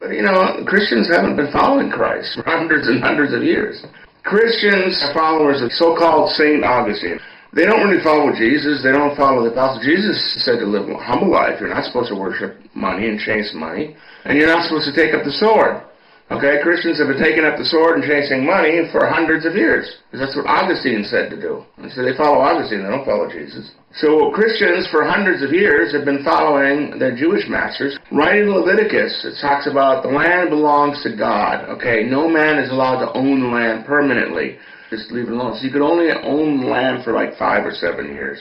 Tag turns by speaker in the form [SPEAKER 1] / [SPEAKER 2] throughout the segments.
[SPEAKER 1] But Christians haven't been following Christ for hundreds and hundreds of years. Christians are followers of so-called St. Augustine. They don't really follow Jesus. They don't follow the gospel. Jesus said to live a humble life. You're not supposed to worship money and chase money. And you're not supposed to take up the sword. Okay, Christians have been taking up the sword and chasing money for hundreds of years. Because that's what Augustine said to do. And so they follow Augustine, they don't follow Jesus. So Christians for hundreds of years have been following their Jewish masters. Right in Leviticus, it talks about the land belongs to God. Okay, no man is allowed to own the land permanently. Just leave it alone. So you could only own land for like 5 or 7 years.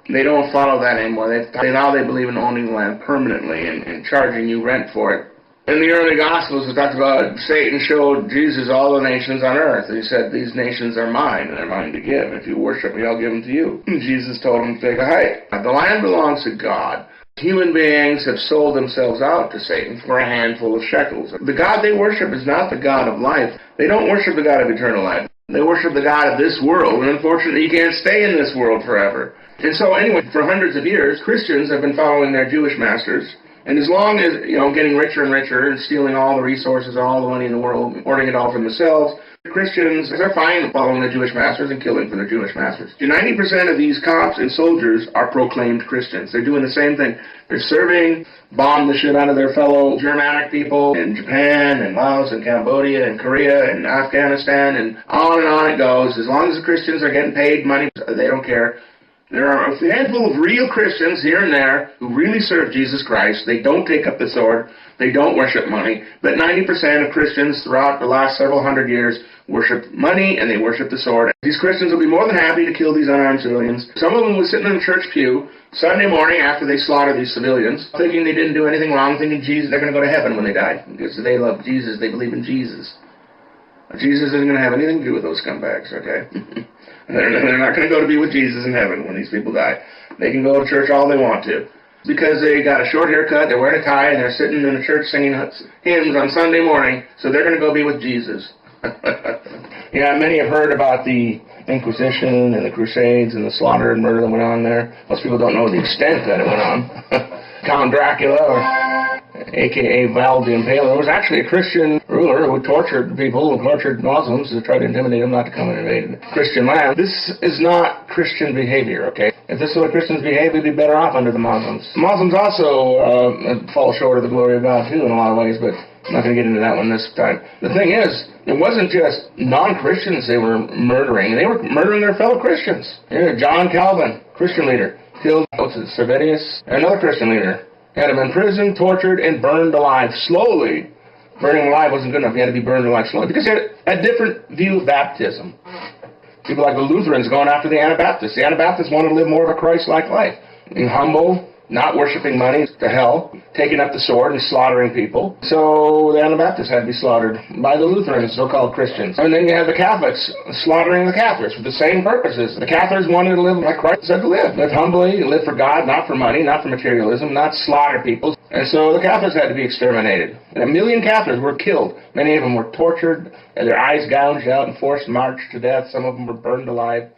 [SPEAKER 1] They don't follow that anymore. Now they believe in owning land permanently and charging you rent for it. In the early Gospels, it talks about Satan showed Jesus all the nations on earth. He said, these nations are mine, and they're mine to give. If you worship me, I'll give them to you. And Jesus told him to take a hike. The land belongs to God. Human beings have sold themselves out to Satan for a handful of shekels. The God they worship is not the God of life. They don't worship the God of eternal life. They worship the God of this world, and unfortunately, you can't stay in this world forever. And so anyway, for hundreds of years, Christians have been following their Jewish masters. And as long as, getting richer and richer and stealing all the resources, all the money in the world, hoarding it all for themselves, Christians are fine following the Jewish masters and killing for the Jewish masters. 90% of these cops and soldiers are proclaimed Christians. They're doing the same thing. They're serving, bomb the shit out of their fellow Germanic people in Japan and Laos and Cambodia and Korea and Afghanistan, and on it goes. As long as the Christians are getting paid money, they don't care. There are a handful of real Christians here and there who really serve Jesus Christ. They don't take up the sword. They don't worship money. But 90% of Christians throughout the last several hundred years worship money and they worship the sword. These Christians will be more than happy to kill these unarmed civilians. Some of them were sitting in a church pew Sunday morning after they slaughtered these civilians, thinking they didn't do anything wrong, thinking they're going to go to heaven when they die. Because they love Jesus. They believe in Jesus. Jesus isn't going to have anything to do with those scumbags, okay? They're not going to go to be with Jesus in heaven when these people die. They can go to church all they want to. Because they got a short haircut, they're wearing a tie, and they're sitting in the church singing hymns on Sunday morning, so they're going to go be with Jesus. Many have heard about the Inquisition and the Crusades and the slaughter and murder that went on there. Most people don't know the extent that it went on. Count Dracula, or a.k.a. Vlad the Impaler, was actually a Christian ruler who tortured people, who tortured Muslims to try to intimidate them not to come and invade Christian land. This is not Christian behavior, okay? If this is what Christians behave, we'd be better off under the Muslims. Muslims also fall short of the glory of God, too, in a lot of ways, but I'm not going to get into that one this time. The thing is, it wasn't just non-Christians they were murdering. They were murdering their fellow Christians. John Calvin, Christian leader, killed, Servetus, another Christian leader. Had him imprisoned, tortured, and burned alive slowly. Burning alive wasn't good enough. He had to be burned alive slowly because he had a different view of baptism. People like the Lutherans going after the Anabaptists. The Anabaptists wanted to live more of a Christ-like life. Being humble, not worshiping money to hell, taking up the sword and slaughtering people. So the Anabaptists had to be slaughtered by the Lutherans, so-called Christians. And then you have the Catholics slaughtering the Catholics for the same purposes. The Catholics wanted to live like Christ said to live. Live humbly, live for God, not for money, not for materialism, not slaughter people. And so the Catholics had to be exterminated. And 1 million Catholics were killed. Many of them were tortured, and their eyes gouged out and forced marched to death. Some of them were burned alive.